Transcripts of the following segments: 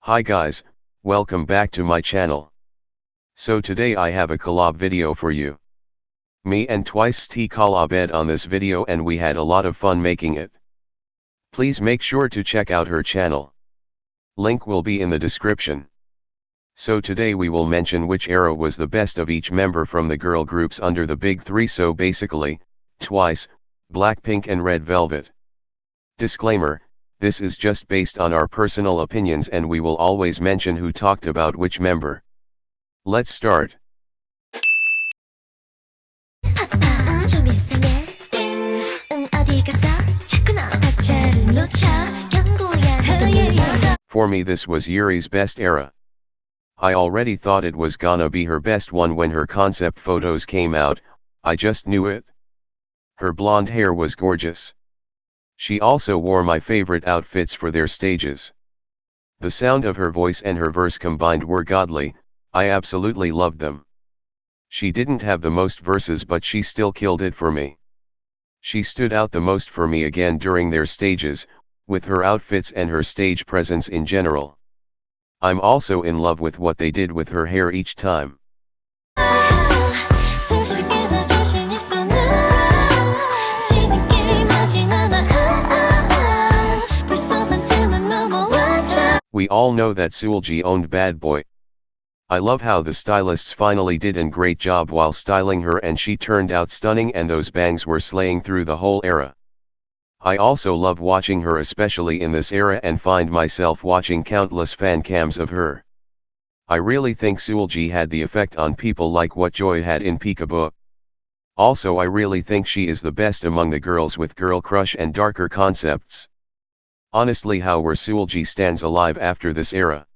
Hi guys, welcome back to my channel. So today I have a collab video for you. Me and Twice T collabed on this video and we had a lot of fun making it. Please make sure to check out her channel. Link will be in the description. So today we will mention which era was the best of each member from the girl groups under the big three, so basically, Twice, Blackpink and Red Velvet. Disclaimer, this is just based on our personal opinions and we will always mention who talked about which member. Let's start. For me this was Yuri's best era. I already thought it was gonna be her best one when her concept photos came out, I just knew it. Her blonde hair was gorgeous. She also wore my favorite outfits for their stages. The sound of her voice and her verse combined were godly, I absolutely loved them. She didn't have the most verses but she still killed it for me. She stood out the most for me again during their stages, with her outfits and her stage presence in general. I'm also in love with what they did with her hair each time. We all know that Seulgi owned Bad Boy. I love how the stylists finally did a great job while styling her and she turned out stunning and those bangs were slaying through the whole era. I also love watching her especially in this era and find myself watching countless fan cams of her. I really think Seulgi had the effect on people like what Joy had in Peekaboo. Also I really think she is the best among the girls with girl crush and darker concepts. Honestly, how were Seulgi stands alive after this era?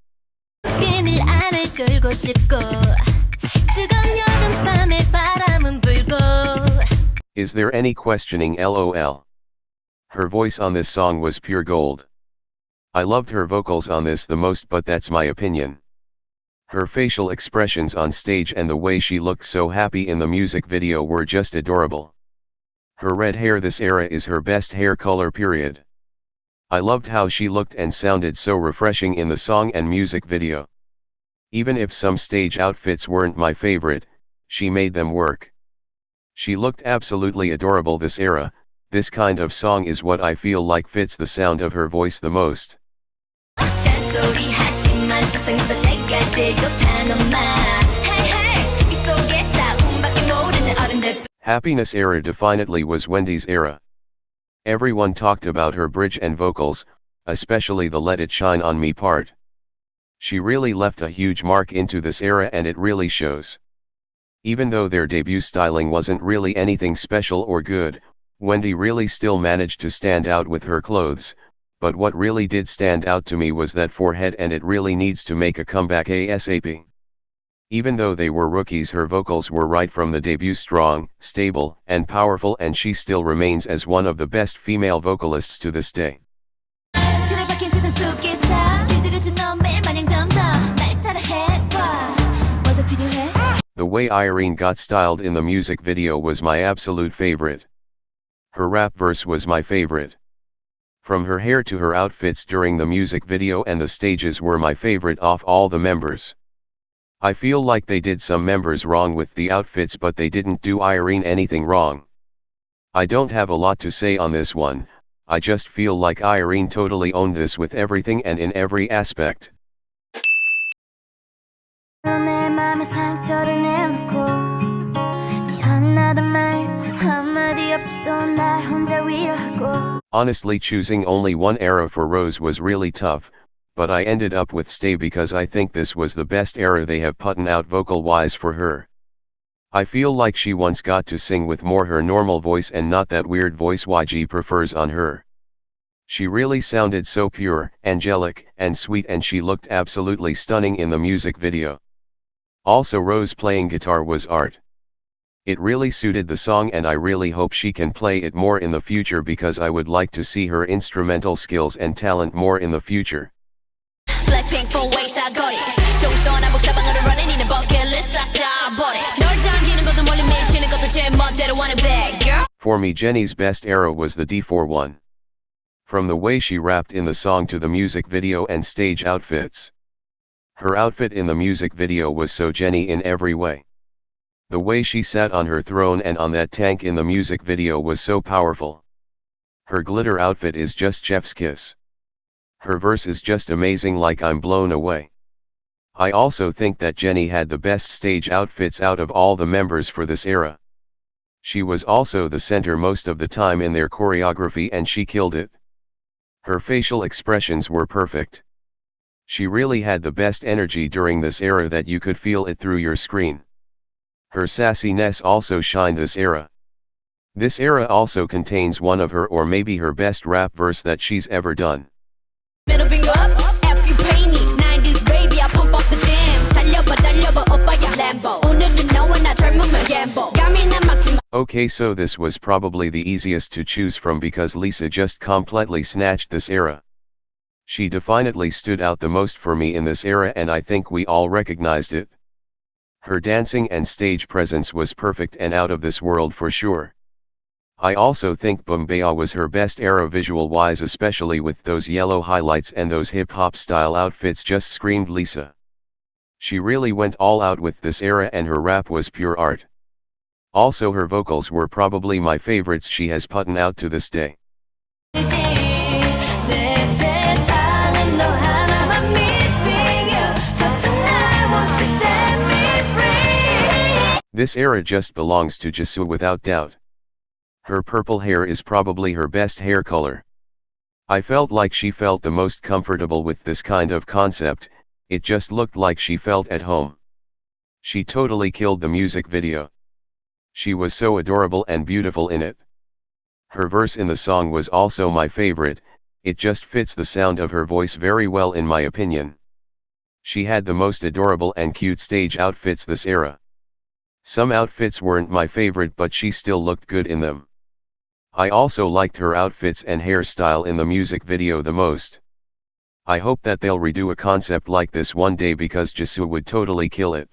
Is there any questioning? LOL. Her voice on this song was pure gold. I loved her vocals on this the most, but that's my opinion. Her facial expressions on stage and the way she looked so happy in the music video were just adorable. Her red hair this era is her best hair color period. I loved how she looked and sounded so refreshing in the song and music video. Even if some stage outfits weren't my favorite, she made them work. She looked absolutely adorable this era. This kind of song is what I feel like fits the sound of her voice the most. Happiness era definitely was Wendy's era. Everyone talked about her bridge and vocals, especially the Let It Shine on Me part. She really left a huge mark into this era and it really shows. Even though their debut styling wasn't really anything special or good, Wendy really still managed to stand out with her clothes, but what really did stand out to me was that forehead and it really needs to make a comeback ASAP. Even though they were rookies, her vocals were right from the debut, strong, stable, and powerful, and she still remains as one of the best female vocalists to this day. The way Irene got styled in the music video was my absolute favorite. Her rap verse was my favorite. From her hair to her outfits during the music video and the stages were my favorite of all the members. I feel like they did some members wrong with the outfits, but they didn't do Irene anything wrong. I don't have a lot to say on this one, I just feel like Irene totally owned this with everything and in every aspect. Honestly, choosing only one era for Rose was really tough, but I ended up with Stay because I think this was the best era they have put out vocal-wise for her. I feel like she once got to sing with more her normal voice and not that weird voice YG prefers on her. She really sounded so pure, angelic, and sweet, and she looked absolutely stunning in the music video. Also, Rose playing guitar was art. It really suited the song and I really hope she can play it more in the future because I would like to see her instrumental skills and talent more in the future. Blackpink for ways I got it. 동서남북 사방으로 running in a bucket list 싹 다 버려. 널 당기는 것도 멀리 밀치는 것도 제 멋대로 wanna bag, girl. For me, Jennie's best era was the D4 one. From the way she rapped in the song to the music video and stage outfits. Her outfit in the music video was so Jennie in every way. The way she sat on her throne and on that tank in the music video was so powerful. Her glitter outfit is just chef's kiss. Her verse is just amazing, like I'm blown away. I also think that Jennie had the best stage outfits out of all the members for this era. She was also the center most of the time in their choreography and she killed it. Her facial expressions were perfect. She really had the best energy during this era that you could feel it through your screen. Her sassiness also shined this era. This era also contains one of her or maybe her best rap verse that she's ever done. Middle finger up, if you pay me. 90s baby, I pump up the jam. 달려봐 달려봐 오빠야 Lambo. 오늘은 너와 나 젊으면 gamble. 감이나 막지 마. Okay, so this was probably the easiest to choose from because Lisa just completely snatched this era. She definitely stood out the most for me in this era and I think we all recognized it. Her dancing and stage presence was perfect and out of this world for sure. I also think Boombayah was her best era visual-wise, especially with those yellow highlights and those hip-hop style outfits just screamed Lisa. She really went all out with this era and her rap was pure art. Also her vocals were probably my favorites she has put out to this day. This era just belongs to Jihyo without doubt. Her purple hair is probably her best hair color. I felt like she felt the most comfortable with this kind of concept, it just looked like she felt at home. She totally killed the music video. She was so adorable and beautiful in it. Her verse in the song was also my favorite, it just fits the sound of her voice very well in my opinion. She had the most adorable and cute stage outfits this era. Some outfits weren't my favorite but she still looked good in them. I also liked her outfits and hairstyle in the music video the most. I hope that they'll redo a concept like this one day because Jihyo would totally kill it.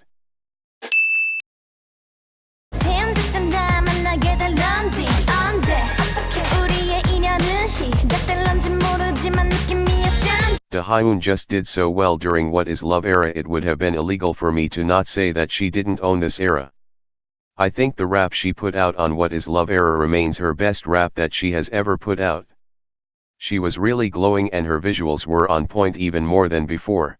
Dahyun just did so well during What Is Love era, it would have been illegal for me to not say that she didn't own this era. I think the rap she put out on What Is Love era remains her best rap that she has ever put out. She was really glowing and her visuals were on point even more than before.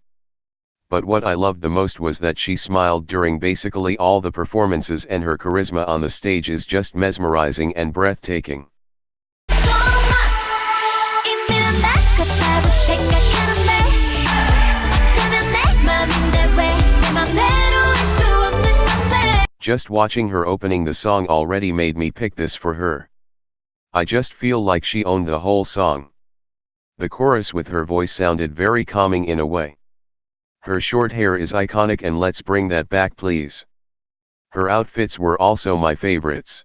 But what I loved the most was that she smiled during basically all the performances and her charisma on the stage is just mesmerizing and breathtaking. Just watching her opening the song already made me pick this for her. I just feel like she owned the whole song. The chorus with her voice sounded very calming in a way. Her short hair is iconic and let's bring that back please. Her outfits were also my favorites.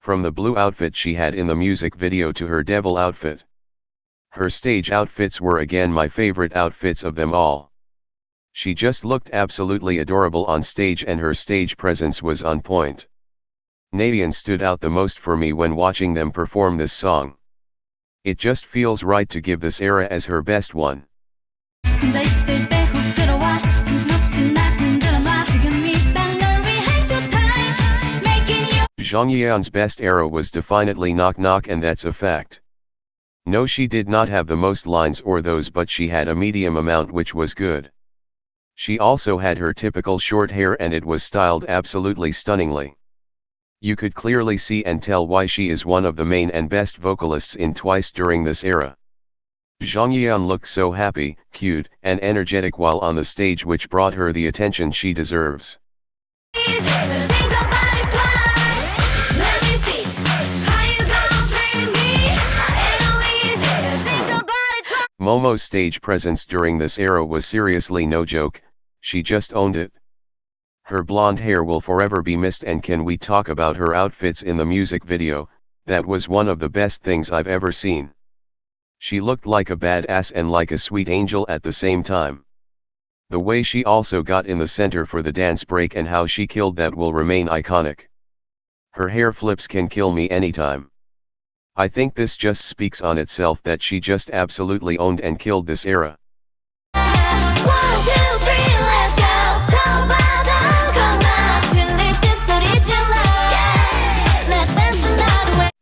From the blue outfit she had in the music video to her devil outfit. Her stage outfits were again my favorite outfits of them all. She just looked absolutely adorable on stage and her stage presence was on point. Dahyun stood out the most for me when watching them perform this song. It just feels right to give this era as her best one. Jonghyun's best era was definitely Knock Knock and that's a fact. No, she did not have the most lines or those but she had a medium amount which was good. She also had her typical short hair and it was styled absolutely stunningly. You could clearly see and tell why she is one of the main and best vocalists in Twice during this era. Jonghyun looked so happy, cute, and energetic while on the stage which brought her the attention she deserves. Momo's stage presence during this era was seriously no joke, she just owned it. Her blonde hair will forever be missed and can we talk about her outfits in the music video, that was one of the best things I've ever seen. She looked like a badass and like a sweet angel at the same time. The way she also got in the center for the dance break and how she killed that will remain iconic. Her hair flips can kill me anytime. I think this just speaks on itself that she just absolutely owned and killed this era. 1, 2, 3.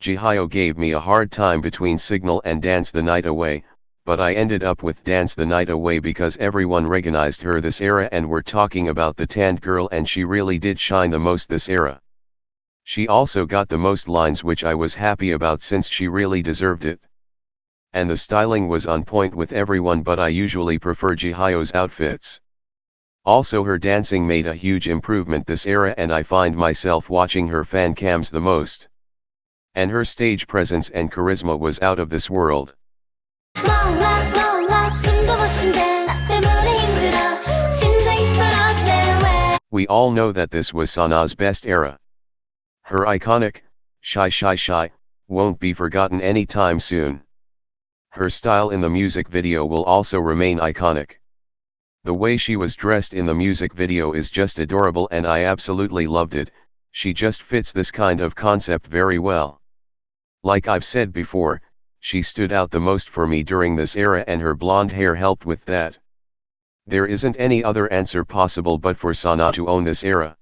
Jihyo gave me a hard time between Signal and Dance the Night Away, but I ended up with Dance the Night Away because everyone recognized her this era and were talking about the tanned girl, and she really did shine the most this era. She also got the most lines, which I was happy about since she really deserved it. And the styling was on point with everyone, but I usually prefer Jihyo's outfits. Also her dancing made a huge improvement this era, and I find myself watching her fan cams the most. And her stage presence and charisma was out of this world. We all know that this was Sana's best era. Her iconic, shy shy shy, won't be forgotten anytime soon. Her style in the music video will also remain iconic. The way she was dressed in the music video is just adorable, and I absolutely loved it. She just fits this kind of concept very well. Like I've said before, she stood out the most for me during this era, and her blonde hair helped with that. There isn't any other answer possible but for Sana to own this era.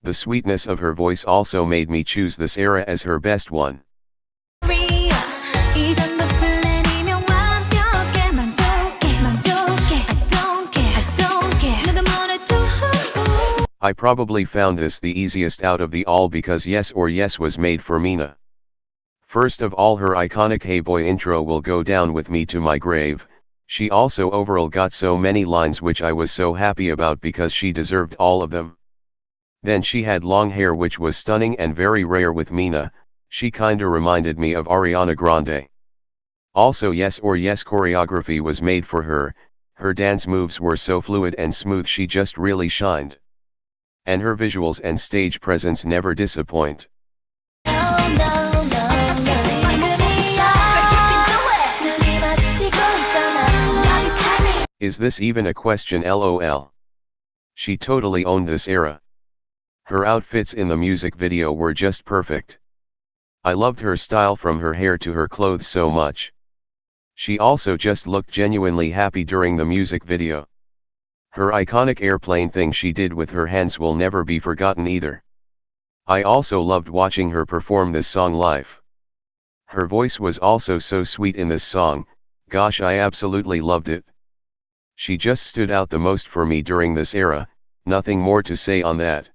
The sweetness of her voice also made me choose this era as her best one. I probably found this the easiest out of the all because Yes or Yes was made for Mina. First of all, her iconic Hey Boy intro will go down with me to my grave. She also overall got so many lines which I was so happy about because she deserved all of them. Then she had long hair which was stunning and very rare with Mina. She kinda reminded me of Ariana Grande. Also Yes or Yes choreography was made for her. Her dance moves were so fluid and smooth, she just really shined. And her visuals and stage presence never disappoint. Is this even a question? LOL. She totally owned this era. Her outfits in the music video were just perfect. I loved her style from her hair to her clothes so much. She also just looked genuinely happy during the music video. Her iconic airplane thing she did with her hands will never be forgotten either. I also loved watching her perform this song live. Her voice was also so sweet in this song. Gosh, I absolutely loved it. She just stood out the most for me during this era. Nothing more to say on that.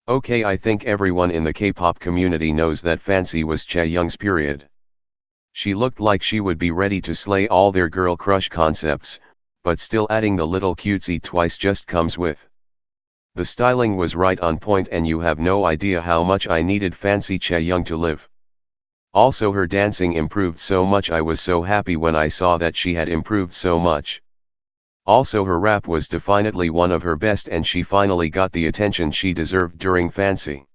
Okay, I think everyone in the K-pop community knows that Fancy was Chaeyoung's period. She looked like she would be ready to slay all their girl crush concepts, but still adding the little cutesy twice just comes with. The styling was right on point, and you have no idea how much I needed Fancy Chaeyoung to live. Also her dancing improved so much. I was so happy when I saw that she had improved so much. Also her rap was definitely one of her best, and she finally got the attention she deserved during Fancy.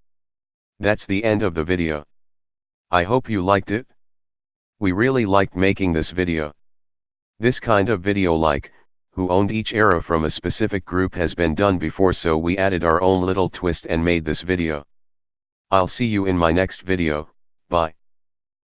That's the end of the video. I hope you liked it. We really liked making this video. This kind of video, like who owned each era from a specific group, has been done before, so we added our own little twist and made this video. I'll see you in my next video. Bye.